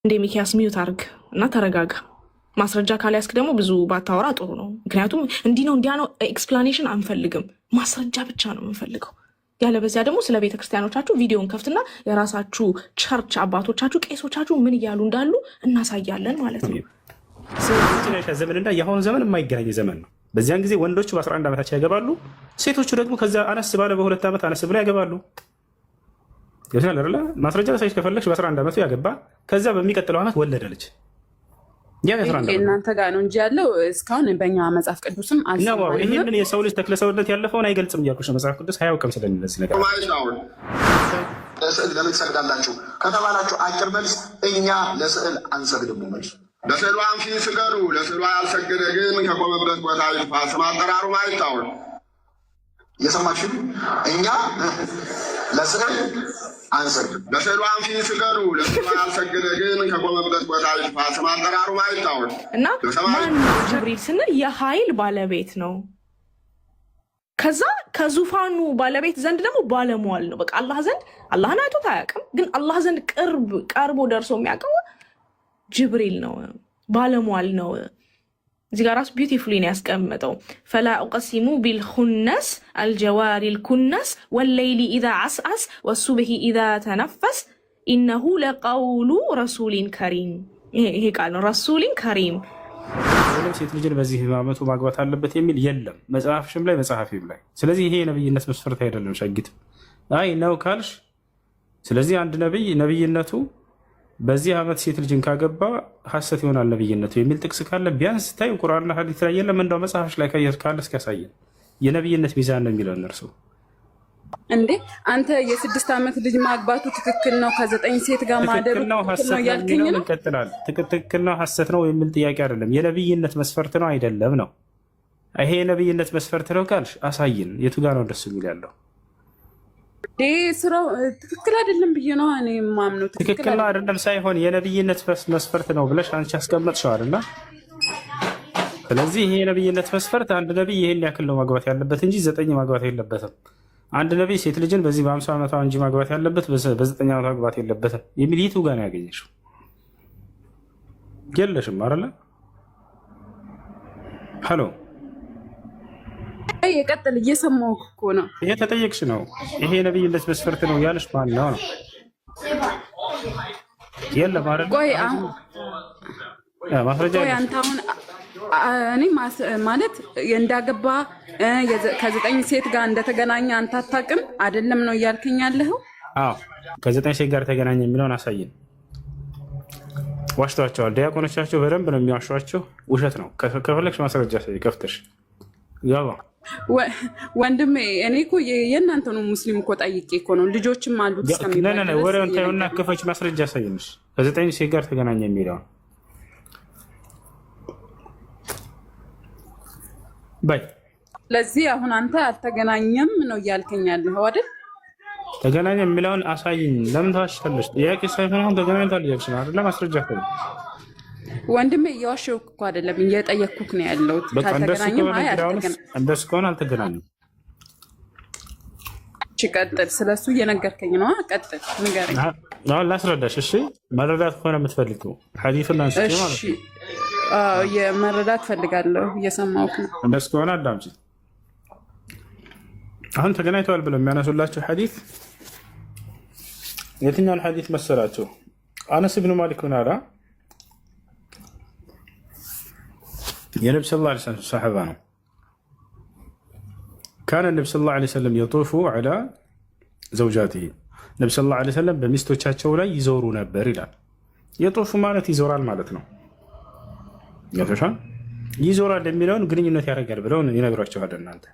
እንደ ሚኪያስ ሚዩት አርግ እና ተረጋጋ። ማስረጃ ካልያዝክ ደግሞ ብዙ ባታወራ ጥሩ ነው። ምክንያቱም እንዲህ ነው እንዲያ ነው ኤክስፕላኔሽን አንፈልግም፣ ማስረጃ ብቻ ነው የምንፈልገው። ያለበዚያ ደግሞ ስለ ቤተክርስቲያኖቻችሁ ቪዲዮን ከፍትና የራሳችሁ ቸርች አባቶቻችሁ ቄሶቻችሁ ምን እያሉ እንዳሉ እናሳያለን ማለት ነው። ዘመንና የአሁኑ ዘመን የማይገናኝ ዘመን ነው። በዚያን ጊዜ ወንዶቹ በ11 ዓመታቸው ያገባሉ፣ ሴቶቹ ደግሞ ከዚያ አነስ ባለ በ2 ዓመት አነስ ብለው ያገባሉ። ማስረጃ ሳይች ከፈለግሽ በ11 ዓመቱ ያገባ ከዚያ በሚቀጥለው ዓመት ወለደ ልጅ። እናንተ ጋር ነው እንጂ ያለው እስካሁን በእኛ መጽሐፍ ቅዱስም ይህንን የሰው ልጅ ተክለሰውነት ያለፈውን አይገልጽም እያልኩሽ መጽሐፍ ቅዱስ አያውቅም ስለሚለዚህ ነገር። ለስዕል ለምን ትሰግዳላችሁ ከተባላችሁ አጭር መልስ እኛ ለስዕል አንሰግድም። መልስ ለስዕሉ አንፊ ስገዱ፣ ለስዕሉ ያልሰገደ ግን ከቆመበት ቦታ ይጥፋ፣ ስም አጠራሩም አይታወቅ። እየሰማችሁ እኛ ለስዕል አንሰግድም። ለስዕሉ አንፊ ስገዱ፣ ለስዕሉ ያልሰገደ ግን ከቆመበት ቦታ ይጥፋ፣ ስም አጠራሩም አይታወቅ። እና ማን ጅብሪል ስንል የኃይል ባለቤት ነው። ከዛ ከዙፋኑ ባለቤት ዘንድ ደግሞ ባለሟል ነው። በቃ አላህ ዘንድ አላህን አይቶት አያውቅም፣ ግን አላህ ዘንድ ቀርቦ ደርሶ የሚያውቀው ጅብሪል ነው፣ ባለሟል ነው። እዚህ ጋር ራሱ ቢዩቲፉሊ ነው ያስቀመጠው። ፈላ ኡቀሲሙ ቢልኹነስ አልጀዋሪ ልኩነስ ወለይሊ ኢዛ ዓስዓስ ወሱብሂ ኢዛ ተነፈስ ኢነሁ ለቀውሉ ረሱሊን ከሪም። ይሄ ቃል ነው ረሱሊን ከሪም። ሴት ልጅን በዚህ ዓመቱ ማግባት አለበት የሚል የለም መጽሐፍሽም ላይ መጽሐፊም ላይ። ስለዚህ ይሄ የነብይነት መስፈርት አይደለም። ሸጊት አይ ነው ካልሽ፣ ስለዚህ አንድ ነብይ ነብይነቱ በዚህ ዓመት ሴት ልጅን ካገባ ሐሰት ይሆናል ነብይነቱ የሚል ጥቅስ ካለ ቢያንስ ታይ ቁርአንና ሐዲስ ላይ የለም። እንደው መጽሐፍሽ ላይ ካለ እስኪያሳየን የነብይነት ሚዛን ነው የሚለው እነርሱ። እንዴ አንተ የ6 ዓመት ልጅ ማግባቱ ትክክል ነው፣ ከ9 ሴት ጋር ማደሩ ትክክል ነው ያልከኝ ነው። እንቀጥላል። ትክክል ነው ሐሰት ነው የሚል ጥያቄ አይደለም። የነብይነት መስፈርት ነው አይደለም ነው። ይሄ የነብይነት መስፈርት ነው ካልሽ አሳይን። የቱ ጋር ነው ደስ የሚል ያለው? ስራው ትክክል አይደለም ብዬ ነው እኔ የማምነው። ትክክል ነው አይደለም ሳይሆን የነብይነት መስፈርት ነው ብለሽ አንቺ አስቀመጥሽው አይደል? ስለዚህ ይሄ የነብይነት መስፈርት አንድ ነብይ ይሄን ያክል ነው ማግባት ያለበት እንጂ 9 ማግባት የለበትም። አንድ ነብይ ሴት ልጅን በዚህ በ50 ዓመቷ እንጂ ማግባት ያለበት በ9 ዓመቷ ማግባት የለበትም የሚል የቱ ጋር ነው ያገኘሽው? የለሽም አይደል? ሄሎ የቀጥል እየሰማሁ እኮ ነው። ይሄ ተጠየቅሽ ነው። ይሄ የነብይነት መስፈርት ነው ያለሽ ማን ነው? የለም አይደል? ቆይ ማስረጃ አንተ አሁን እኔ ማለት እንዳገባ ከ9 ሴት ጋር እንደተገናኘ አንተ አታውቅም አይደለም ነው እያልከኝ ያለኸው? አዎ ከ9 ሴት ጋር ተገናኘ የሚለውን አሳየን። ዋሽቷቸዋል። ዲያቆኖቻቸው በደንብ ነው የሚዋሿቸው። ውሸት ነው። ከፈለግሽ ማስረጃ ከፍተሽ ያባ ወንድሜ እኔ እኮ የእናንተ ነው ሙስሊም እኮ ጠይቄ እኮ ነው። ልጆችም አሉት እስከሚባል ወሬውን ታዩና ከፈች ማስረጃ አሳየንሽ። ከ9 ሴት ጋር ተገናኘ የሚለውን ባይ ለዚህ አሁን አንተ አልተገናኘም ነው እያልከኝ ያለኸው አይደል? ተገናኘ የሚለውን አሳይኝ። ለምን ታዋሽታለሽ? ጥያቄ ሳይሆን አሁን ተገናኝቷል እያልሽ ነው አይደል? ማስረጃ ከ ወንድሜ እየዋሸሁ እኮ አይደለም እየጠየቅኩህ ነው ያለሁት። ካልተገናኘም እንደሱ ከሆነ አልተገናኘም። ቀጥል። ስለሱ እየነገርከኝ ነው። ቀጥል ንገረኝ። አሁን ላስረዳሽ። እሺ መረዳት ከሆነ የምትፈልጊው ሐዲሱን አንስቼ ማለት ነው። የመረዳት ፈልጋለሁ። እየሰማሁህ ነው። እንደሱ ከሆነ አዳምጪ። አሁን ተገናኝተዋል ብለው የሚያነሱላቸው ሐዲስ የትኛውን ሐዲስ መሰላቸው? አነስ ብኑ ማሊክ ምን አለ? የነብዩ ሰለላሁ ዐለይሂ ወሰለም ሰሐባ ነው። ካነ ነብዩ ሰለላሁ ዐለይሂ ወሰለም የጡፉ ዐላ ዘውጃቲሂ ነብዩ ሰለላሁ ዐለይሂ ወሰለም በሚስቶቻቸው ላይ ይዞሩ ነበር ይላል። የጡፉ ማለት ይዞራል ማለት ነው። ያፈሻል ይዞራል የሚለውን ግንኙነት ያደርጋል ብለው ይነግሯቸዋል። እናንተ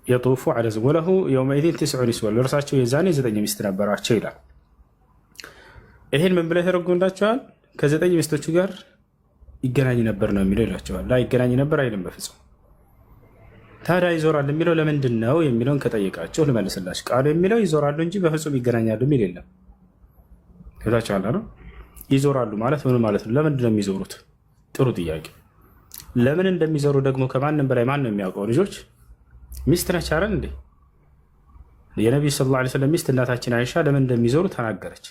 የጡፉ ዐላ ወለሁ የውመኢዚን 9 ኒስወ ለእርሳቸው የዛኔ 9 ሚስት ነበራቸው ይላል። ይሄን ምን ብለው ተረጉምላቸዋል? ከ9 ሚስቶቹ ጋር ይገናኝ ነበር ነው የሚለው ይላቸዋል። ላ ይገናኝ ነበር አይልም በፍጹም። ታዲያ ይዞራል የሚለው ለምንድን ነው የሚለውን ከጠየቃቸው ልመልስላችሁ። ቃሉ የሚለው ይዞራሉ እንጂ በፍጹም ይገናኛሉ የሚል የለም። ከታችኋላ ነው። ይዞራሉ ማለት ምን ማለት ነው? ለምንድን ነው የሚዞሩት? ጥሩ ጥያቄ። ለምን እንደሚዞሩ ደግሞ ከማንም በላይ ማን ነው የሚያውቀው? ልጆች ሚስት ነች አይደል እንዴ? የነቢዩ ሰለላሁ ዐለይሂ ወሰለም ሚስት እናታችን አይሻ ለምን እንደሚዞሩ ተናገረች።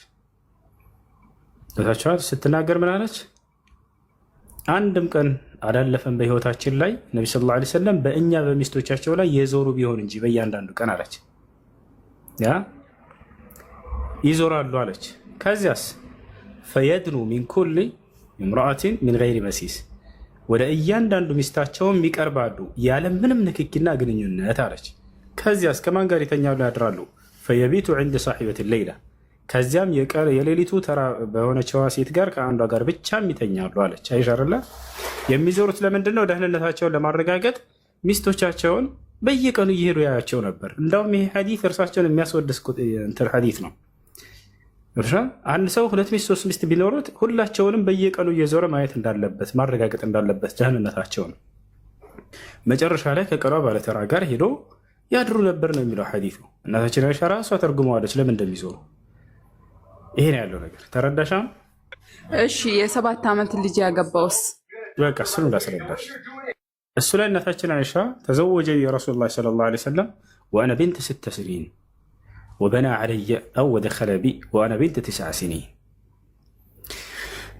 ታቻት ስትናገር ምን አለች? አንድም ቀን አላለፈም በህይወታችን ላይ ነብዩ ሰለላሁ ዐለይሂ ወሰለም በእኛ በሚስቶቻቸው ላይ የዞሩ ቢሆን እንጂ በእያንዳንዱ ቀን አለች። ያ ይዞራሉ አለች። ከዚያስ ፈየድኑ ሚን ኩሊ እምራአቲን ሚን ገይሪ መሲስ ወደ እያንዳንዱ ሚስታቸውም ይቀርባሉ ያለ ምንም ንክኪና ግንኙነት አለች። ከዚያስ ከማን ጋር ይተኛሉ ያድራሉ? ፈየቢቱ ዐንደ ሳሒበት ሌይላ ከዚያም የሌሊቱ ተራ በሆነችዋ ሴት ጋር ከአንዷ ጋር ብቻም ይተኛሉ አለች። አይሻርላ የሚዞሩት ለምንድን ነው? ደህንነታቸውን ለማረጋገጥ ሚስቶቻቸውን በየቀኑ እየሄዱ ያያቸው ነበር። እንዳውም ይሄ ሐዲስ እርሳቸውን የሚያስወድስ ሐዲስ ነው። አንድ ሰው 2 ሚስት 3 ሚስት ቢኖሩት ሁላቸውንም በየቀኑ እየዞረ ማየት እንዳለበት ማረጋገጥ እንዳለበት ደህንነታቸውን መጨረሻ ላይ ከቀሯ ባለተራ ጋር ሄዶ ያድሩ ነበር ነው የሚለው ሐዲሱ። እናታችን አይሻ ራሷ ተርጉመዋለች ለምን እንደሚዞሩ። ይሄ ነው ያለው ነገር። ተረዳሻም? እሺ የ7 ዓመት ልጅ ያገባውስ? በቃ እሱን እንዳስረዳሽ እሱ ላይ እናታችን አይሻ ተዘወጀ የረሱሉላህ ሰለላሁ ዐለይሂ ወሰለም ወአና ቢንት 6 سنين وبنى علي أو ودخل بي وأنا بنت 9 سنين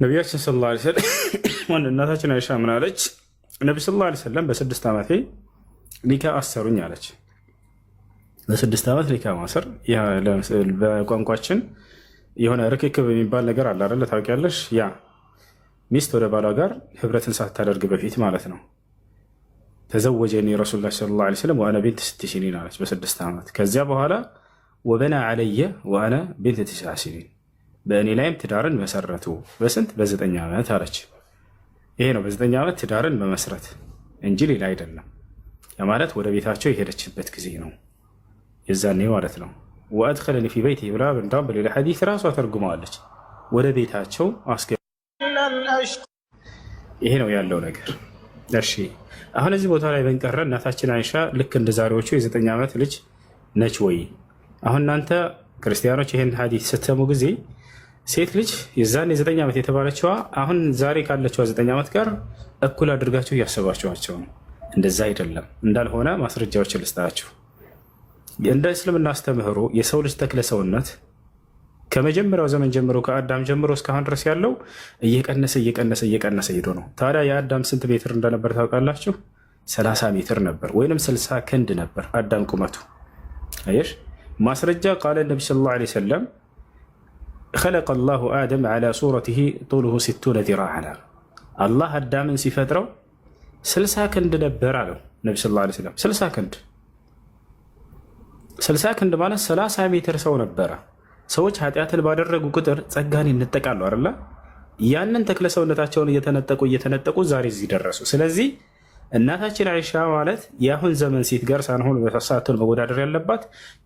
ነቢያችን ሰለላሁ ዐለይሂ ወሰለም እናታችን አይሻ ምን አለች? ነቢ ሰለላሁ ዐለይሂ ወሰለም በ6 ዓመቴ ኒካ አሰሩኝ አለች። በ6 ዓመት ኒካ ማሰር በቋንቋችን የሆነ ርክክብ የሚባል ነገር አለ አይደለ? ታውቂያለሽ? ያ ሚስት ወደ ባሏ ጋር ህብረትን ሳታደርግ በፊት ማለት ነው። ተዘወጀኒ ረሱሉላህ ሰለላሁ ዐለይሂ ወሰለም ወአና ቢንት 6 سنين አለች በ6 ዓመት። ከዚያ በኋላ ወበና ዐለየ ወአና ቢንት 9 سنين በእኔ ላይም ትዳርን መሰረቱ። በስንት? በ9 ዓመት አለች። ይሄ ነው በ9 ዓመት ትዳርን በመስረት እንጂ ሌላ አይደለም። ያ ማለት ወደ ቤታቸው የሄደችበት ጊዜ ነው የዛኔ ማለት ነው። ወአድኸለኒ ፊ በይቲሂ ብላ እንዳውም በሌላ ሐዲስ ራሷ ተርጉመዋለች። ወደ ቤታቸው አስገ ይሄ ነው ያለው ነገር። እሺ አሁን እዚህ ቦታ ላይ በንቀረ እናታችን አይሻ ልክ እንደ ዛሬዎቹ የ9 ዓመት ልጅ ነች ወይ? አሁን እናንተ ክርስቲያኖች ይህን ሐዲስ ስትሰሙ ጊዜ ሴት ልጅ የዛን የ9 ዓመት የተባለችዋ አሁን ዛሬ ካለችዋ 9 ዓመት ጋር እኩል አድርጋችሁ እያሰባችኋቸው ነው። እንደዛ አይደለም። እንዳልሆነ ማስረጃዎችን ልስጣችሁ። እንደ እስልምና አስተምህሮ የሰው ልጅ ተክለ ሰውነት ከመጀመሪያው ዘመን ጀምሮ ከአዳም ጀምሮ እስካሁን ድረስ ያለው እየቀነሰ እየቀነሰ እየቀነሰ ሄዶ ነው። ታዲያ የአዳም ስንት ሜትር እንደነበር ታውቃላችሁ? 30 ሜትር ነበር፣ ወይንም 60 ክንድ ነበር አዳም ቁመቱ። አየሽ ማስረጃ ቃለ ነቢ ሰለላሁ ዐለይሂ ወሰለም خلق الله آدم على صورته طوله 60 ذراعا አላህ አዳምን ሲፈጥረው 60 ክንድ ነበር አለው ነቢ ሰለላሁ ዐለይሂ ወሰለም። 60 ክንድ 60 ክንድ ማለት 30 ሜትር ሰው ነበረ። ሰዎች ኃጢአትን ባደረጉ ቁጥር ጸጋን ይነጠቃሉ አይደለ? ያንን ተክለ ሰውነታቸውን እየተነጠቁ ዛሬ እዚህ ደረሱ። ስለዚህ እናታችን አይሻ ማለት የአሁን ዘመን ሴት ጋር ሳንሆን በሳቱን መወዳደር ያለባት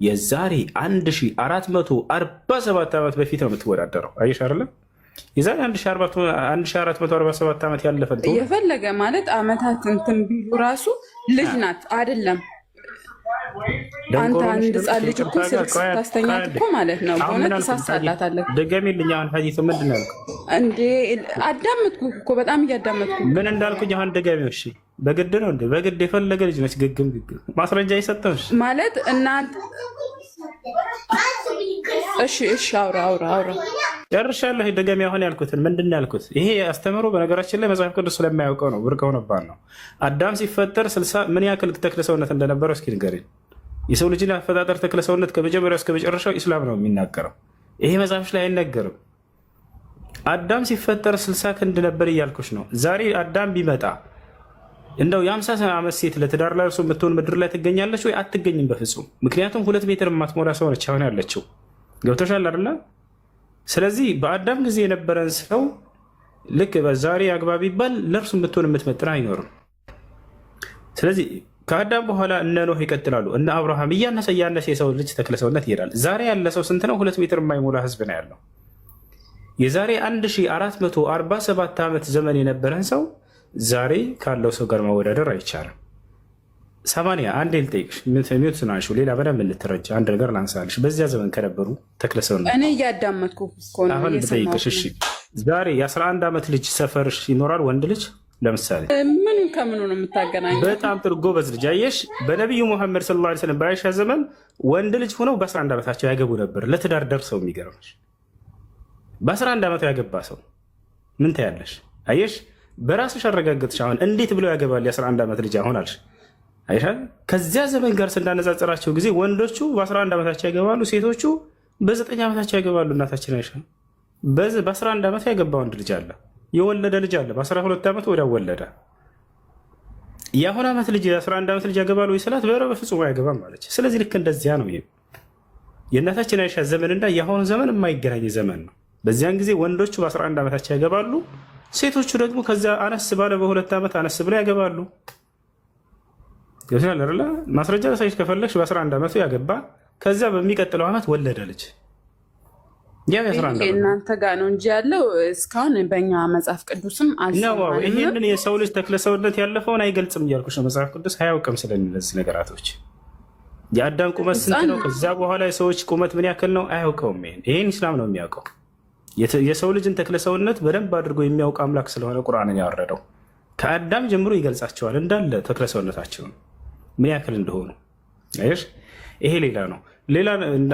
የዛሬ 1447 ዓመት በፊት ነው የምትወዳደረው። አይሻ አይደለም? የዛሬ 1447 ዓመት ያለፈን የፈለገ ማለት ዓመታት እንትን ቢሉ ራሱ ልጅ ናት አይደለም? አንተ አንድ ሕፃን ልጅ እኮ ስታስተኛት እኮ ማለት ነው በእውነት ትሳሳላታለህ። ደገሚልኝ አሁን ሐዲሱ ምንድን ነው ያልከው እንዴ? አዳመጥኩህ እኮ በጣም እያዳመጥኩ ምን እንዳልኩኝ አሁን ደገሚው። እሺ በግድ ነው እንዴ? በግድ የፈለገ ልጅ ነች ግግም ማስረጃ የሰጠሁሽ ማለት እናንተ። እሺ አውራ ጨርሻለሁ። ደገሚ አሁን ያልኩትን ምንድን ነው ያልኩት? ይሄ አስተምሮ በነገራችን ላይ መጽሐፍ ቅዱስ ስለማያውቀው ነው፣ ብርቅ ሆነባን ነው። አዳም ሲፈጠር 60 ምን ያክል ተክለ ሰውነት እንደነበረው እስኪ ንገረኝ። የሰው ልጅን አፈጣጠር ተክለ ሰውነት ከመጀመሪያው እስከ መጨረሻው ኢስላም ነው የሚናገረው። ይሄ መጽሐፍሽ ላይ አይነገርም። አዳም ሲፈጠር 60 ክንድ ነበር እያልኩሽ ነው። ዛሬ አዳም ቢመጣ እንደው የ50 ዓመት ሴት ለትዳር ላይ እርሱ የምትሆን ምድር ላይ ትገኛለች ወይ? አትገኝም በፍጹም። ምክንያቱም 2 ሜትር የማትሞላ ሰው ነች አሁን ያለችው። ገብቶሻል አይደለ? ስለዚህ በአዳም ጊዜ የነበረን ሰው ልክ በዛሬ አግባብ ይባል ለእርሱ የምትሆን የምትመጥን አይኖርም። ስለዚህ ከአዳም በኋላ እነ ኖህ ይቀጥላሉ፣ እነ አብርሃም እያነሰ የሰው ልጅ ተክለ ሰውነት ይሄዳል። ዛሬ ያለ ሰው ስንት ነው? 2 ሜትር የማይሞላ ህዝብ ነው ያለው። የዛሬ 1447 ዓመት ዘመን የነበረን ሰው ዛሬ ካለው ሰው ጋር ማወዳደር አይቻልም። 80 አንዴ ልጠይቅሽ፣ ሚዩት ናሹ ሌላ በደንብ እንድትረጃ አንድ ነገር ላንሳልሽ። በዚያ ዘመን ከነበሩ ተክለ ሰውነት እኔ እያዳመጥኩ አሁን ልጠይቅሽ። እሺ ዛሬ የ11 ዓመት ልጅ ሰፈርሽ ይኖራል? ወንድ ልጅ ለምሳሌ ምን ከምኑ ነው የምታገናኘው? በጣም ጥሩ ጎበዝ ልጅ አየሽ። በነቢዩ ሙሐመድ ሰለላሁ ዐለይሂ ወሰለም በአይሻ ዘመን ወንድ ልጅ ሆነው በ11 ዓመታቸው ያገቡ ነበር ለትዳር ደርሰው። የሚገርምሽ በ11 ዓመቱ ያገባ ሰው ምን ታያለሽ? አየሽ በራስሽ አረጋገጥሽ። አሁን እንዴት ብለው ያገባል የ11 ዓመት ልጅ አሁን አልሽ። አይሻ ከዚያ ዘመን ጋር ስናነጻጽራቸው ጊዜ ወንዶቹ በ11 ዓመታቸው ያገባሉ፣ ሴቶቹ በ9 ዓመታቸው ያገባሉ። እናታችን አይሻ በ11 ዓመት ያገባ ወንድ ልጅ አለ፣ የወለደ ልጅ አለ። በ12 ዓመት ወዲያ ወለደ። የአሁን ዓመት ልጅ የ11 ዓመት ልጅ ያገባል ወይ ስላት በፍጹም አያገባም ማለች። ስለዚህ ልክ እንደዚያ ነው። ይሄ የእናታችን አይሻ ዘመንና የአሁኑ ዘመን የማይገናኝ ዘመን ነው። በዚያን ጊዜ ወንዶቹ በ11 ዓመታቸው ያገባሉ፣ ሴቶቹ ደግሞ ከዚያ አነስ ባለ በ2 ዓመት አነስ ብለው ያገባሉ። ማስረጃ ሳይሽ ከፈለግሽ በ11 ዓመቱ ያገባ ከዚያ በሚቀጥለው ዓመት ወለደ ልጅ። እናንተ ጋር ነው እንጂ ያለው እስካሁን በእኛ መጽሐፍ ቅዱስም አልሰማንም። ይህንን የሰው ልጅ ተክለሰውነት ያለፈውን አይገልጽም እያልኩሽ ነው። መጽሐፍ ቅዱስ አያውቅም ስለነዚህ ነገራቶች። የአዳም ቁመት ስንት ነው? ከዚያ በኋላ የሰዎች ቁመት ምን ያክል ነው? አያውቀውም። ይሄን ኢስላም ነው የሚያውቀው። የሰው ልጅን ተክለሰውነት በደንብ አድርጎ የሚያውቅ አምላክ ስለሆነ ቁርአንን ያወረደው ከአዳም ጀምሮ ይገልጻቸዋል እንዳለ ተክለሰውነታቸውን ምን ያክል እንደሆኑ። ይሄ ሌላ ነው። ሌላ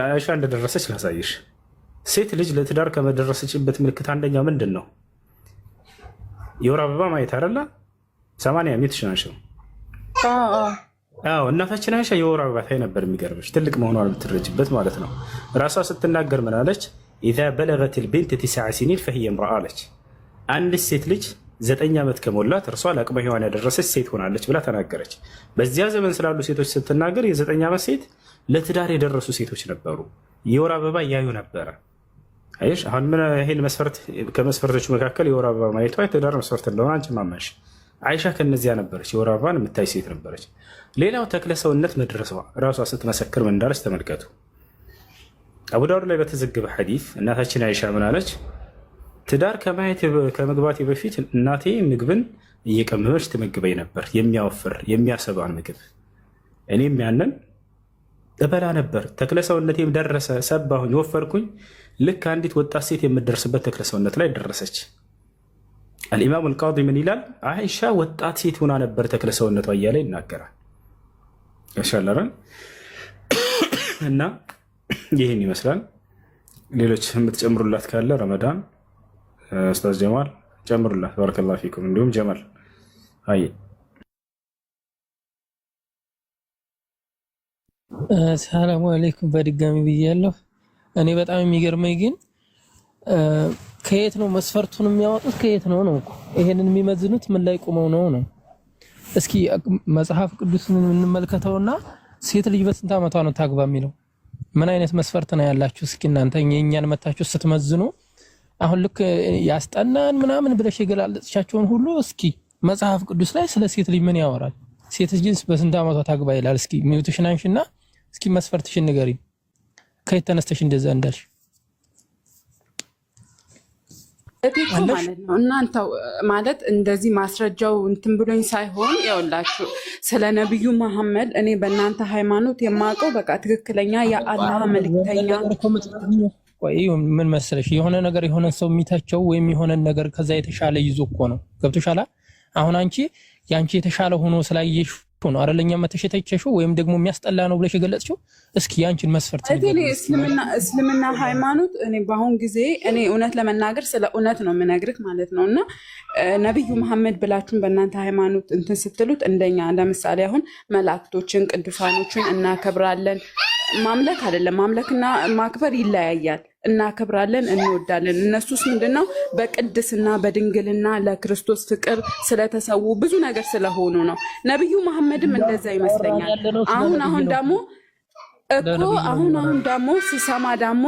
አይሻ እንደደረሰች ላሳይሽ። ሴት ልጅ ለትዳር ከመደረሰችበት ምልክት አንደኛው ምንድን ነው? የወር አበባ ማየት አይደለ? 80 ዓመትሽ ናቸው። እናታችን አይሻ የወር አበባ ታይ ነበር። የሚገርምሽ ትልቅ መሆኗን የምትረጅበት ማለት ነው። ራሷ ስትናገር ምን አለች? ኢዛ በለገት ልቤንት 9 ሲኒን ፈሂየ እምረአ አለች። አንድ ሴት ልጅ 9 ዓመት ከሞላት እርሷ ለአቅመ ሔዋን ያደረሰች ሴት ሆናለች ብላ ተናገረች። በዚያ ዘመን ስላሉ ሴቶች ስትናገር የ9 ዓመት ሴት ለትዳር የደረሱ ሴቶች ነበሩ። የወር አበባ እያዩ ነበረ። አይሽ አሁን ምን ይሄን መስፈርት ከመስፈርቶቹ መካከል የወር አበባ ማየቷ የትዳር መስፈርት እንደሆነ አንቺ ማመንሽ። አይሻ ከነዚያ ነበረች፣ የወር አበባን የምታይ ሴት ነበረች። ሌላው ተክለ ሰውነት መድረሷ ራሷ ስትመሰክር ምን እንዳለች ተመልከቱ። አቡ ዳውድ ላይ በተዘገበ ሐዲስ እናታችን አይሻ ምን አለች? ትዳር ከመግባቴ በፊት እናቴ ምግብን እየቀመመች ትመግበኝ ነበር፣ የሚያወፍር የሚያሰባን ምግብ። እኔም ያንን እበላ ነበር። ተክለሰውነቴም ደረሰ፣ ሰባሁኝ፣ ወፈርኩኝ። ልክ አንዲት ወጣት ሴት የምትደርስበት ተክለሰውነት ላይ ደረሰች። አልኢማም አልቃዲ ምን ይላል? አይሻ ወጣት ሴት ሆና ነበር ተክለሰውነቷ እያለ ይናገራል። ያሻላል እና ይህን ይመስላል። ሌሎች የምትጨምሩላት ካለ ረመዳን ኡስታዝ ጀማል ጨምሩላት። ባረከላሁ ፊኩም። እንዲሁም ጀማል አይ ሰላሙ አለይኩም በድጋሚ ብያለሁ። እኔ በጣም የሚገርመኝ ግን ከየት ነው መስፈርቱን የሚያወጡት? ከየት ነው ነው ይሄንን የሚመዝኑት? ምን ላይ ቆመው ነው? እስኪ መጽሐፍ ቅዱስን እንመልከተውና ሴት ልጅ በስንት ዓመቷ ነው ታግባ የሚለው? ምን አይነት መስፈርት ነው ያላችሁ? እስኪ እናንተ የኛን መታችሁ ስትመዝኑ አሁን ልክ ያስጠናን ምናምን ብለሽ የገላለጽሻቸውን ሁሉ እስኪ መጽሐፍ ቅዱስ ላይ ስለ ሴት ልጅ ምን ያወራል? ሴት ልጅ በስንት ዓመቷ ታግባ ይላል? እስኪ ሚውትሽን አንሺና እስኪ መስፈርትሽን ንገሪ። ከየት ተነስተሽ እንደዛ እንዳልሽ ማለት ነው። እናንተ ማለት እንደዚህ ማስረጃው እንትን ብሎኝ ሳይሆን ያውላችሁ ስለ ነብዩ መሐመድ እኔ በእናንተ ሃይማኖት የማውቀው በቃ ትክክለኛ የአላህ መልእክተኛ። ቆይ ምን መሰለሽ የሆነ ነገር የሆነ ሰው የሚታቸው ወይም የሆነ ነገር ከዛ የተሻለ ይዞ እኮ ነው። ገብቶሻል? አሁን አንቺ ያንቺ የተሻለ ሆኖ ስላየሽ ነው አይደለኛ መተሸተቸሽው ወይም ደግሞ የሚያስጠላ ነው ብለሽ የገለጽሽው። እስኪ ያንቺን መስፈርት እኔ እስልምና ሃይማኖት እኔ በአሁን ጊዜ እኔ እውነት ለመናገር ስለ እውነት ነው የምነግርህ ማለት ነው። እና ነብዩ መሐመድ ብላችሁን በእናንተ ሃይማኖት እንትን ስትሉት እንደኛ ለምሳሌ አሁን መላእክቶችን ቅዱሳኖችን እናከብራለን። ማምለክ አይደለም፣ ማምለክና ማክበር ይለያያል። እናከብራለን፣ እንወዳለን። እነሱስ ምንድነው? በቅድስና በድንግልና ለክርስቶስ ፍቅር ስለተሰዉ ብዙ ነገር ስለሆኑ ነው። ነብዩ መሐመድም እንደዛ ይመስለኛል። አሁን ደግሞ ስሰማ ደግሞ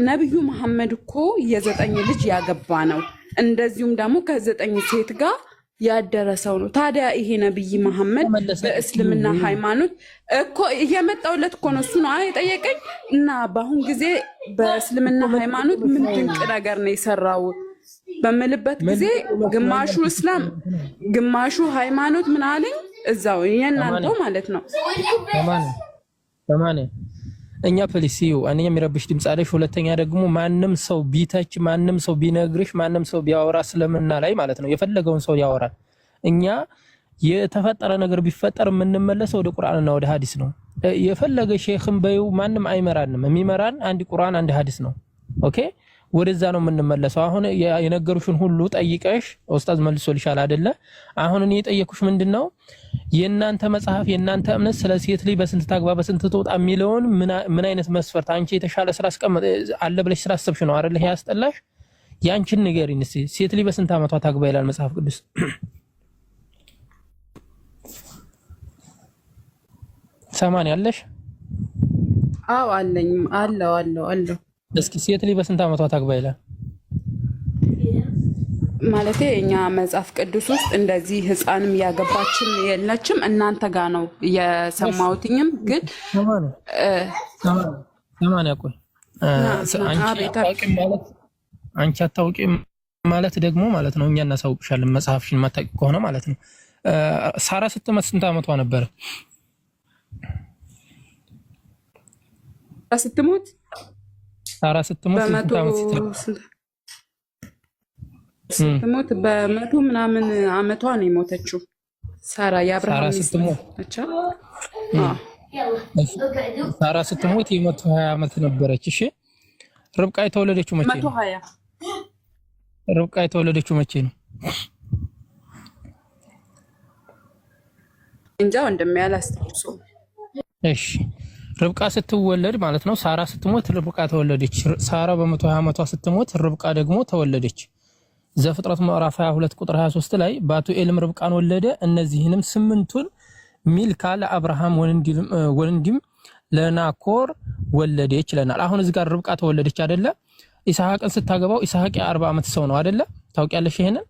ነብዩ መሐመድ እኮ የ9 ልጅ ያገባ ነው። እንደዚሁም ደግሞ ከ9 ሴት ጋር ያደረሰው ነው። ታዲያ ይሄ ነብይ መሐመድ በእስልምና ሃይማኖት እኮ እየመጣውለት እኮ ነው። እሱ ነው የጠየቀኝ። እና በአሁን ጊዜ በእስልምና ሃይማኖት ምን ድንቅ ነገር ነው የሰራው በምልበት ጊዜ ግማሹ እስላም ግማሹ ሃይማኖት ምን አለኝ እዛው የእናንተው ማለት ነው። ለማን እኛ ፖሊሲው አንኛ የሚረብሽ ድምጽ አለሽ። ሁለተኛ ደግሞ ማንም ሰው ቢተች ማንም ሰው ቢነግርሽ ማንም ሰው ቢያወራ ስለምና ላይ ማለት ነው የፈለገውን ሰው ያወራል። እኛ የተፈጠረ ነገር ቢፈጠር የምንመለሰው ወደ ቁርአንና ወደ ሐዲስ ነው። የፈለገ ሼኽም በይው ማንም አይመራንም። የሚመራን አንድ ቁርአን አንድ ሐዲስ ነው። ኦኬ ወደዛ ነው የምንመለሰው። አሁን የነገሩሽን ሁሉ ጠይቀሽ ኡስታዝ መልሶልሻል አይደለ? አሁን እኔ የጠየኩሽ ምንድነው የእናንተ መጽሐፍ የእናንተ እምነት ስለ ሴት ልጅ በስንት ታግባ በስንት ትወጣ የሚለውን ምን አይነት መስፈርት አንቺ የተሻለ ስላስቀመጥ አለ ብለሽ ስላሰብሽ ነው አይደለ? ይሄ ያስጠላሽ። ያንቺን ንገሪኝ እስኪ ሴት ልጅ በስንት አመቷ ታግባ ይላል መጽሐፍ ቅዱስ? ሰማን ያለሽ? አዎ አለኝ አለው። እስኪ ሴት ልጅ በስንት አመቷ ታግባ ይላል? ማለቴ እኛ መጽሐፍ ቅዱስ ውስጥ እንደዚህ ህፃንም ያገባችም የለችም። እናንተ ጋር ነው የሰማሁትኝም ግን ሰማን ያቆይ አንቺ አታውቂም ማለት ደግሞ ማለት ነው እኛ እናሳውቅሻለን መጽሐፍሽን ማታውቂ ከሆነ ማለት ነው። ሳራ ስትሞት ስንት አመቷ ነበር? ሳራ ስትሞት ስንት አመት ስትሞት በመቶ ምናምን አመቷ ነው የሞተችው። ሳራ የአብርሃም ስትሞት ሳራ ስትሞት የ120 አመት ነበረች። እሺ ርብቃ የተወለደችው መቼ ነው? 120 ርብቃ የተወለደችው መቼ ነው? እንጃ እንደሚያላስተውሰው። እሺ ርብቃ ስትወለድ ማለት ነው ሳራ ስትሞት ርብቃ ተወለደች። ሳራ በ120 አመቷ ስትሞት ርብቃ ደግሞ ተወለደች። ዘፍጥረት ምዕራፍ 22 ቁጥር 23 ላይ ባቱኤልም ርብቃን ወለደ፣ እነዚህንም 8ቱን ሚልካ ለአብርሃም ወንድም ለናኮር ወለደች ይለናል። አሁን እዚህ ጋር ርብቃ ተወለደች አይደለ? ኢስሐቅን ስታገባው ኢስሐቅ የ40 አመት ሰው ነው አይደለ? ታውቂያለሽ ይሄንን?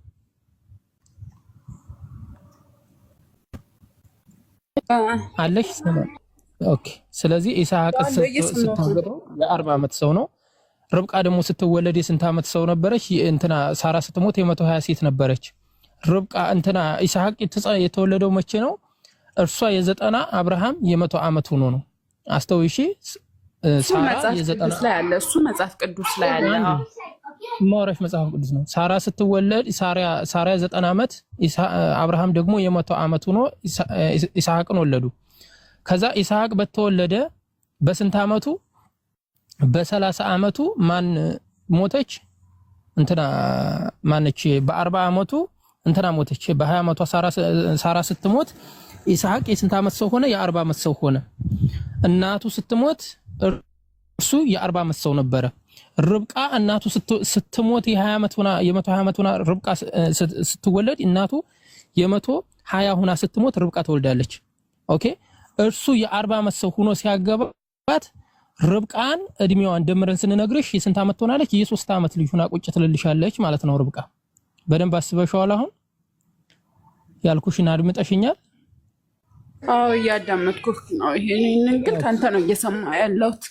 አለሽ ሰማን? ኦኬ ስለዚህ ኢስሐቅን ስታገባው የ40 አመት ሰው ነው። ርብቃ ደግሞ ስትወለድ የስንት አመት ሰው ነበረች? እንትና ሳራ ስትሞት የ120 ሴት ነበረች። ርብቃ እንትና ኢስሐቅ የተወለደው መቼ ነው? እርሷ የ90 አብርሃም የ100 አመት ሆኖ ነው። አስተውይሺ ሳራ የ90 ላይ አለ። እሱ መጽሐፍ ቅዱስ ላይ አለ። ማውራሽ መጽሐፍ ቅዱስ ነው። ሳራ ስትወለድ ሳራ የ90 አመት አብርሃም ደግሞ የ100 አመት ሆኖ ኢስሐቅን ወለዱ። ከዛ ኢስሐቅ በተወለደ በስንት አመቱ? በ30 አመቱ ማን ሞተች? እንትና ማነች? በ40 አመቱ እንትና ሞተች። በ20 አመቷ ሳራ ስትሞት ኢስሐቅ የስንት አመት ሰው ሆነ? የ40 አመት ሰው ሆነ። እናቱ ስትሞት እርሱ የ40 አመት ሰው ነበረ። ርብቃ እናቱ ስትሞት የ120 አመት ሆና ርብቃ ስትወለድ እናቱ የ120 ሆና ስትሞት ርብቃ ተወልዳለች። ኦኬ እርሱ የ40 አመት ሰው ሆኖ ሲያገባት ርብቃን እድሜዋን ደምረን ስንነግርሽ የስንት አመት ትሆናለች? የ3 አመት ልጅ ሆና ቁጭ ትልልሻለች ማለት ነው። ርብቃ በደንብ አስበሽዋል? አሁን ያልኩሽን አድምጠሽኛል? አዎ እያዳመጥኩህ ነው። ይሄንን ግን ካንተ ነው እየሰማ ያለሁት።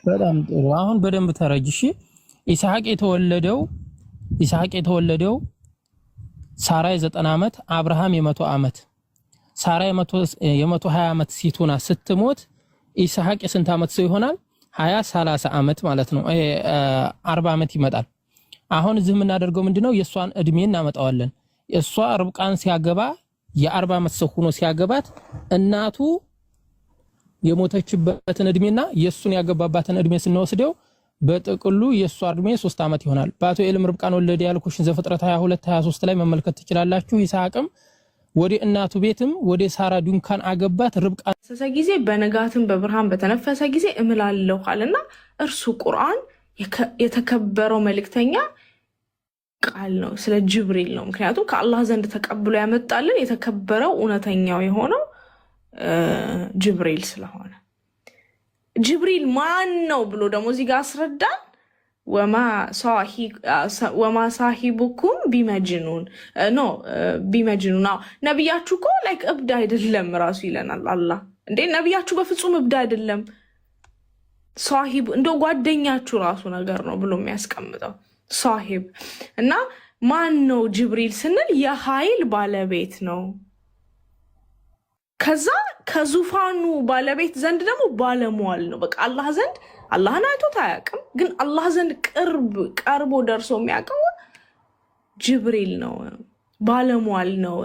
በጣም ጥሩ። አሁን በደንብ ተረጅሽ። ኢስሐቅ የተወለደው ሳራ የ90 አመት አብርሃም የ100 አመት ሳራ የ120 አመት ሴት ሆና ስትሞት ኢስሐቅ የስንት አመት ሰው ይሆናል? 30 አመት ማለት ነው። 40 አመት ይመጣል። አሁን እዚህ የምናደርገው ምንድነው? የሷን እድሜ እናመጣዋለን። እሷ ርብቃን ሲያገባ የ40 አመት ሰው ሆኖ ሲያገባት እናቱ የሞተችበትን እድሜና የሱን ያገባባትን እድሜ ስንወስደው በጥቅሉ የሷ እድሜ 3 አመት ይሆናል። ባቱኤልም ርብቃን ወለደ ያልኩሽን ዘፍጥረት 22 23 ላይ መመልከት ትችላላችሁ። ይስሐቅም ወደ እናቱ ቤትም ወደ ሳራ ዱንካን አገባት። ርብቃ በተነፈሰ ጊዜ በነጋትም በብርሃን በተነፈሰ ጊዜ እምላለሁ አለና እርሱ ቁርአን የተከበረው መልእክተኛ ቃል ነው። ስለ ጅብሪል ነው። ምክንያቱም ከአላህ ዘንድ ተቀብሎ ያመጣልን የተከበረው እውነተኛው የሆነው ጅብሪል ስለሆነ ጅብሪል ማን ነው ብሎ ደግሞ እዚህ ጋር አስረዳን። ወማ ሳሂቡኩም ቢመጅኑን ቢመጅኑን። ነቢያችሁ እኮ ላይክ እብድ አይደለም ራሱ ይለናል አላህ። እንዴ ነቢያችሁ በፍጹም እብድ አይደለም። ሳሂብ እንደው ጓደኛችሁ ራሱ ነገር ነው ብሎ የሚያስቀምጠው ሳሂብ። እና ማን ነው ጅብሪል ስንል የኃይል ባለቤት ነው። ከዛ ከዙፋኑ ባለቤት ዘንድ ደግሞ ባለሟል ነው። በቃ አላህ ዘንድ አላህን አይቶት አያውቅም፣ ግን አላህ ዘንድ ቀርቦ ደርሶ የሚያውቀው ጅብሪል ነው ባለሟል ነው።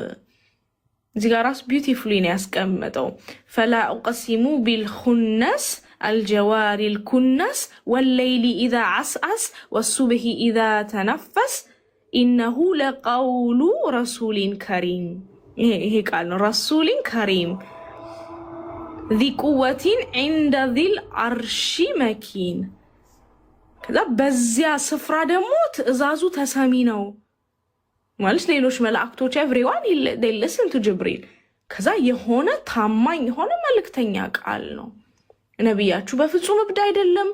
እዚህ ጋር ራሱ ቢዩቲፉሊ ነው ያስቀመጠው። ፈላ ኡቅሲሙ ቢልኹነስ الجوار الكنس والليل إذا عسعس والصبح إذا تنفس إنه لقول رسول كريم. هيك قال رسول كريم ذي قوة عند ذي العرش مكين. كذا بزيا سفرة دموت إزازو تسامينو مالش ليلوش ملاكتوش everyone they listen to جبريل. كذا يهونا تامين يهونا ملك تنياك قالنو ነቢያችሁ በፍጹም እብድ አይደለም።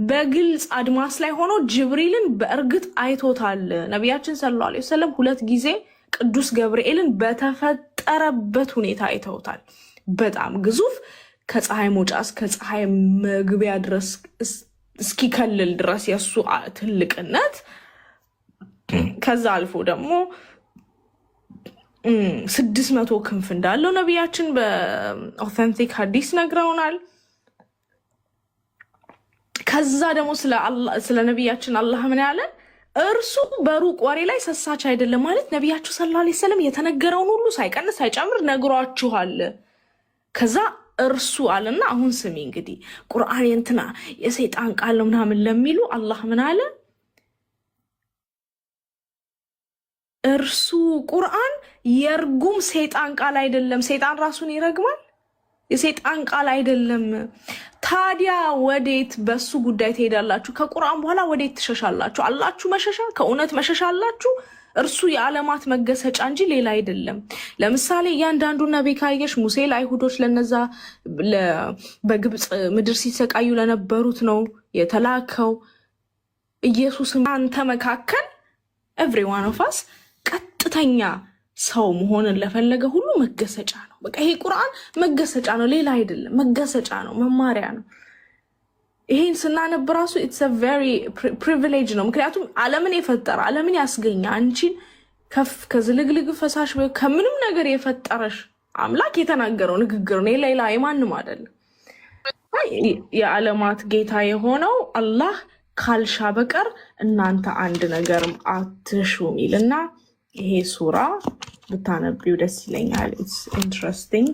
በግልጽ አድማስ ላይ ሆኖ ጅብሪልን በእርግጥ አይቶታል። ነቢያችን ሰለላሁ ዐለይሂ ወሰለም 2 ጊዜ ቅዱስ ገብርኤልን በተፈጠረበት ሁኔታ አይተውታል። በጣም ግዙፍ ከፀሐይ መውጫ እስከ ፀሐይ መግቢያ ድረስ እስኪከልል ድረስ የሱ ትልቅነት ከዛ አልፎ ደግሞ 600 ክንፍ እንዳለው ነቢያችን በኦተንቲክ ሐዲስ ነግረውናል። ከዛ ደግሞ ስለ ነቢያችን አላህ ምን ያለ እርሱ በሩቅ ወሬ ላይ ሰሳች አይደለም ማለት ነቢያችሁ ሰለላሁ ዐለይሂ ወሰለም የተነገረውን ሁሉ ሳይቀንስ ሳይጨምር ነግሯችኋል። ከዛ እርሱ አለና አሁን ስሚ እንግዲህ ቁርአን እንትና የሰይጣን ቃል ነው ምናምን ለሚሉ አላህ ምን አለ? እርሱ ቁርአን የርጉም ሰይጣን ቃል አይደለም። ሰይጣን ራሱን ይረግማል። የሰይጣን ቃል አይደለም። ታዲያ ወዴት በሱ ጉዳይ ትሄዳላችሁ? ከቁርአን በኋላ ወዴት ትሸሻላችሁ? አላችሁ መሸሻ፣ ከእውነት መሸሻ አላችሁ። እርሱ የዓለማት መገሰጫ እንጂ ሌላ አይደለም። ለምሳሌ እያንዳንዱ ነቢይ ካየሽ ሙሴ ለአይሁዶች ለነዛ በግብፅ ምድር ሲሰቃዩ ለነበሩት ነው የተላከው። ኢየሱስ አንተ መካከል ኤቭሪዋን ኦፍ አስ ቀጥተኛ ሰው መሆንን ለፈለገ ሁሉ መገሰጫ ነው። በቃ ይሄ ቁርአን መገሰጫ ነው፣ ሌላ አይደለም። መገሰጫ ነው፣ መማሪያ ነው። ይሄን ስናነብ ራሱ ኢትስ አ ቬሪ ፕሪቪሌጅ ነው። ምክንያቱም ዓለምን የፈጠረ ዓለምን ያስገኘ አንቺን ከፍ ከዝልግልግ ፈሳሽ ከምንም ነገር የፈጠረሽ አምላክ የተናገረው ንግግር ነው፣ ሌላ የማንም አይደለም። የዓለማት ጌታ የሆነው አላህ ካልሻ በቀር እናንተ አንድ ነገርም አትሹ ይልና ይሄ ሱራ ብታነቢው ደስ ይለኛል። ኢትስ ኢንትረስቲንግ።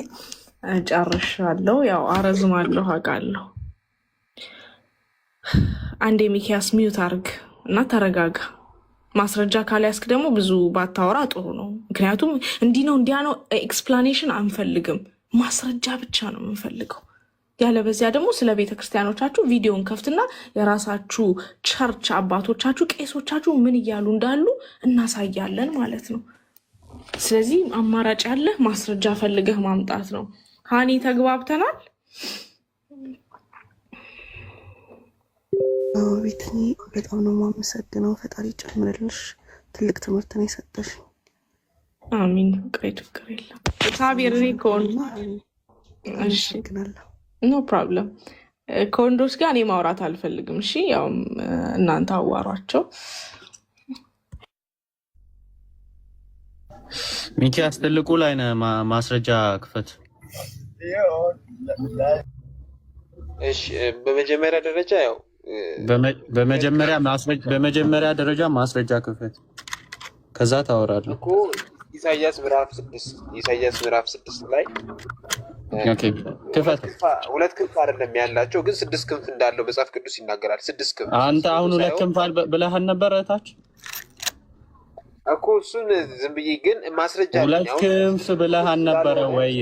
ጨርሻለሁ። ያው አረዝማለሁ አውቃለሁ። አንዴ ሚኪያስ ሚዩት አርግ እና ተረጋጋ። ማስረጃ ካልያዝክ ደግሞ ብዙ ባታወራ ጥሩ ነው። ምክንያቱም እንዲህ ነው እንዲያ ነው ኤክስፕላኔሽን አንፈልግም፣ ማስረጃ ብቻ ነው የምንፈልገው። ያለበዚያ ደግሞ ስለ ቤተክርስቲያኖቻችሁ ቪዲዮን ከፍትና የራሳችሁ ቸርች አባቶቻችሁ ቄሶቻችሁ ምን እያሉ እንዳሉ እናሳያለን ማለት ነው። ስለዚህ አማራጭ ያለ ማስረጃ ፈልገህ ማምጣት ነው። ሃኒ ተግባብተናል? ቤትኒ በጣም ነው የማመሰግነው። ፈጣሪ ጨምርልሽ። ትልቅ ትምህርት ነው የሰጠሽ። አሚን። ቀይ ችግር የለም። ሳቢር ሪኮን እሺ፣ ኖ ፕሮብለም። ከወንዶች ጋር እኔ ማውራት አልፈልግም። እሺ፣ ያው እናንተ አዋሯቸው። ሚኪያስ ትልቁ ላይ ነው ማስረጃ ክፈት። እሺ፣ በመጀመሪያ ደረጃ ያው በመጀመሪያ ደረጃ ማስረጃ ክፈት፣ ከዛ ታወራለህ እኮ ኢሳይያስ ምዕራፍ 6 ላይ ኦኬ፣ ክፈት። 2 ክንፍ አይደለም ያላቸው ግን 6 ክንፍ እንዳለው መጽሐፍ ቅዱስ ይናገራል። 6 ክንፍ። አንተ አሁን 2 ክንፍ ብለህ ነበር እታች እኮ እሱን ዝም ብዬ ግን ማስረጃ አለኝ። 2 ክንፍ ብለህ ነበር ወይ?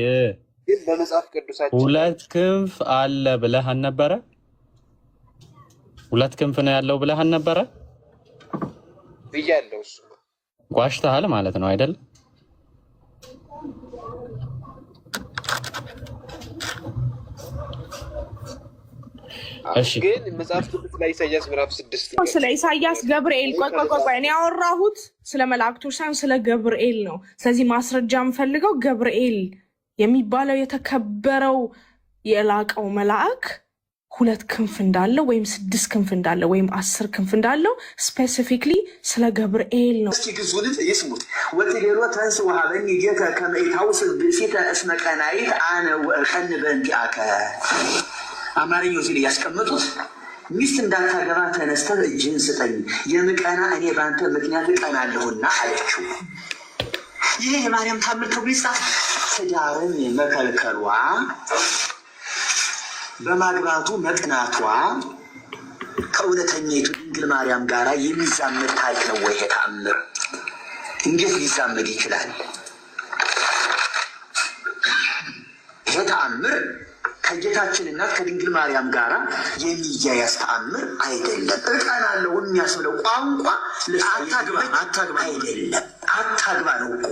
ግን በመጽሐፍ ቅዱሳችን 2 ክንፍ አለ ብለህ ነበር? 2 ክንፍ ነው ያለው ብለህ ነበር ብያለሁ። እሱ ጓሽተሃል ማለት ነው አይደል? እሺ፣ ግን መጽሐፍ ቅዱስ ላይ ኢሳይያስ ምዕራፍ 6 ስለ ኢሳይያስ ገብርኤል ቆይ እኔ ያወራሁት ስለ መላእክቶች ሳይሆን ስለ ገብርኤል ነው። ስለዚህ ማስረጃ የምፈልገው ገብርኤል የሚባለው የተከበረው የላቀው መልአክ 2 ክንፍ እንዳለው ወይም 6 ክንፍ እንዳለው ወይም 10 ክንፍ እንዳለው ስፔሲፊክሊ ስለ ገብርኤል ነው። እስኪ ግዙልት ይስሙት ወትሄሮ ተንስ ወሃበኝ ጌታ ከመይታውስ ብእሲተ እስመ ቀናይት አነ ወእከን በእንዲአከ። አማርኛው ሲል ያስቀምጡት ሚስት እንዳታገባ ተነስተህ እጅህን ስጠኝ፣ የምቀና እኔ ባንተ ምክንያት እቀናለሁና አለችው። ይሄ የማርያም ታምር ተብሎ ይጻፍ። ትዳርን መከልከሏ፣ በማግባቱ መቅናቷ ከእውነተኛይቱ ድንግል ማርያም ጋር የሚዛመድ ታሪክ ነው ወይ? ይሄ ተአምር እንዴት ሊዛመድ ይችላል? ይሄ ተአምር ከጌታችን እናት ከድንግል ማርያም ጋር የሚያያዝ ተአምር አይደለም። እቀናለሁ የሚያስብለው ቋንቋ አታግባ አይደለም። አታግባ ነው እኮ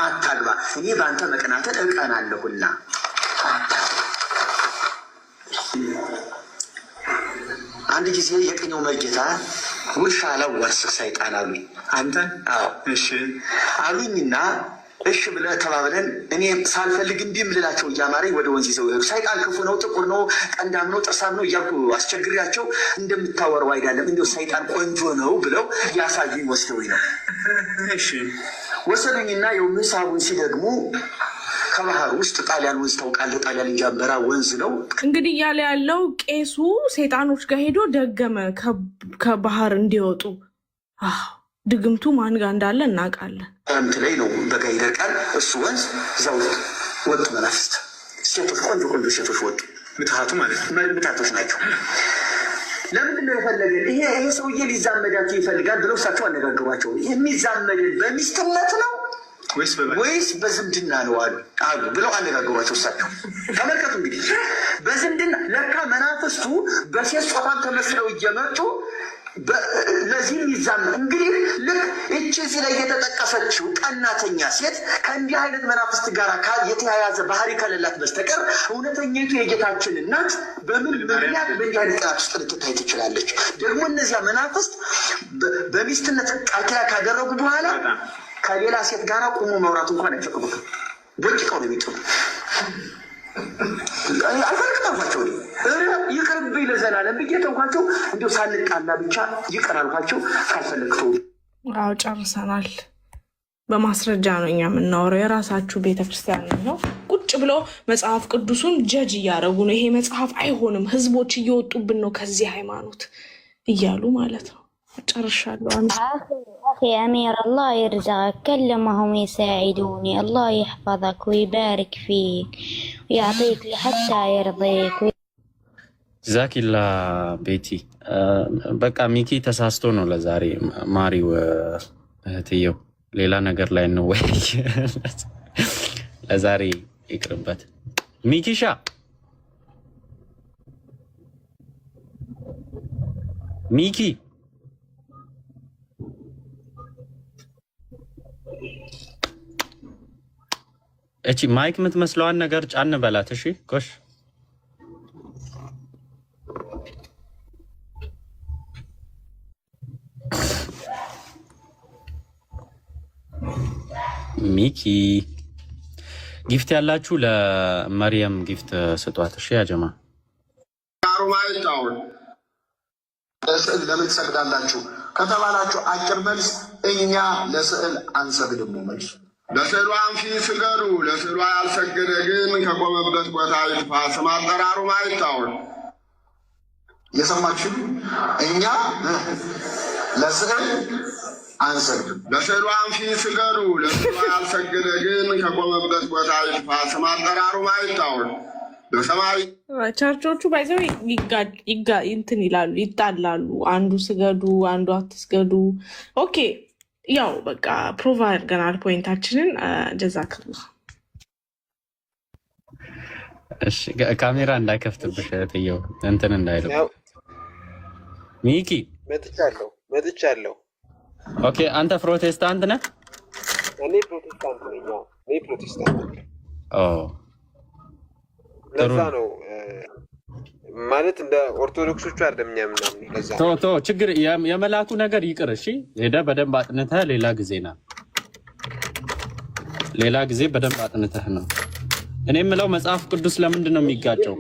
አታግባ። እኔ በአንተ መቅናትን እቀናለሁና አንድ ጊዜ የቅኔው መርጌታ ውሻ ላዋርስህ ሰይጣን አሉኝ። አንተን? አዎ። እሺ አሉኝና እሺ ብለህ ተባብለን እኔ ሳልፈልግ እንዲህ የምልላቸው እያማረኝ ወደ ወንዝ ይዘው ይሄዱ። ሰይጣን ክፉ ነው፣ ጥቁር ነው፣ ቀንዳም ነው፣ ጥርሳም ነው እያልኩ አስቸግሬያቸው እንደምታወረው አይደለም እንዲሁ ሰይጣን ቆንጆ ነው ብለው ያሳዩኝ ወስደውኝ ነው። እሺ ወሰዱኝና የምሳቡን ሲደግሙ ከባህር ውስጥ ጣሊያን ወንዝ ታውቃለህ? ጣሊያን እንጃንበራ ወንዝ ነው። እንግዲህ እያለ ያለው ቄሱ ሰይጣኖች ጋር ሄዶ ደገመ ከባህር እንዲወጡ። ድግምቱ ማን ጋር እንዳለ እናውቃለን። ክረምት ላይ ነው፣ በጋ ይደርቃል። እሱ ወንዝ እዛ ውስጥ ወጡ መናፍስት፣ ሴቶች፣ ቆንጆ ቆንጆ ሴቶች ወጡ። ምትሃቱ ማለት ነው፣ ምትሃቶች ናቸው። ለምንድን ነው የፈለገን? ይሄ ሰውዬ ሊዛመዳቸው ይፈልጋል ብለው እሳቸው አነጋግሯቸው። የሚዛመድን በሚስትነት ነው ወይስ በዝምድና ነው አሉ ብለው አነጋገሯቸው። እሳቸው ተመልከቱ እንግዲህ በዝምድና ለካ መናፍስቱ በሴት ጾታን ተመስለው እየመጡ ለዚህ ይዛም እንግዲህ ልክ እቺ እዚህ ላይ የተጠቀሰችው ቀናተኛ ሴት ከእንዲህ አይነት መናፍስት ጋር የተያያዘ ባህሪ ከሌላት በስተቀር እውነተኛይቱ የጌታችን እናት በምን ምክንያት በእንዲህ አይነት ቀናት ውስጥ ልትታይ ትችላለች? ደግሞ እነዚያ መናፍስት በሚስትነት ቃል ኪዳን ካደረጉ በኋላ ከሌላ ሴት ጋር ቁሙ መውራት እንኳን አይፈቅዱትም። ቦጭቀው ነው የሚጥሉ። አልፈልግም አልኳቸው። ይቅርብኝ ለዘላለም ብዬ ተውኳቸው። እንዲሁ ሳንጣላ ብቻ ይቅር አልኳቸው። ካልፈለግተው ጨርሰናል። በማስረጃ ነው እኛ የምናወራው። የራሳችሁ ቤተክርስቲያን ነው። ቁጭ ብለው መጽሐፍ ቅዱሱን ጀጅ እያደረጉ ነው። ይሄ መጽሐፍ አይሆንም፣ ህዝቦች እየወጡብን ነው ከዚህ ሃይማኖት እያሉ ማለት ነው። ጨርሻለሁ። أخي أمير الله يرزقك، كلمهم يساعدوني. الله يحفظك ويبارك فيك ويعطيك حتى يرضيك. ዛኪላ ቤቲ በቃ ሚኪ ተሳስቶ ነው ለዛሬ ማሪው እህትየው፣ ሌላ ነገር ላይ እንወያይ። ለዛሬ ይቅርበት። ሚኪሻ ሚኪ እቺ ማይክ የምትመስለዋን ነገር ጫን በላት። እሺ ጎሽ ሚኪ ጊፍት ያላችሁ ለመርየም ጊፍት ስጧት። እሺ ያጀማ ሩማይታውን ለስዕል ለምን ትሰግዳላችሁ ከተባላችሁ አጭር መልስ እኛ ለስዕል አንሰግድም። መልስ ለስዕሏን ፊት ስገዱ፣ ለስዕሏ ያልሰገደ ግን ከቆመበት ቦታ ይጥፋ። ስም አጠራሩ ማይታውን እየሰማችሁ እኛ ለስዕል አንሰግድም። ለስዕሏን ፊት ስገዱ፣ ለስዕሏ ያልሰገደ ግን ከቆመበት ቦታ ይጥፋ። ስም አጠራሩ ማይታውን በሰማይ ቸርቾቹ ባይዘው እንትን ይላሉ፣ ይጣላሉ። አንዱ ስገዱ፣ አንዱ አትስገዱ። ኦኬ ያው በቃ ፕሮቭ አድርገናል ፖይንታችንን። ጀዛክላ። እሺ ካሜራ እንዳይከፍትብሽ እህትየው እንትን እንዳይለው። ሚኪ መጥቻለሁ። ኦኬ አንተ ፕሮቴስታንት ነህ? እኔ ፕሮቴስታንት ነኝ። እኔ ፕሮቴስታንት ነኝ። ለዛ ነው ማለት እንደ ኦርቶዶክሶቹ አይደለም እኛ ምናምን። ለዛ ቶ ችግር የመላኩ ነገር ይቅር። እሺ ሄደህ በደንብ አጥንተህ ሌላ ጊዜ በደንብ አጥንተህ ነው። እኔ የምለው መጽሐፍ ቅዱስ ለምንድን ነው የሚጋጨው?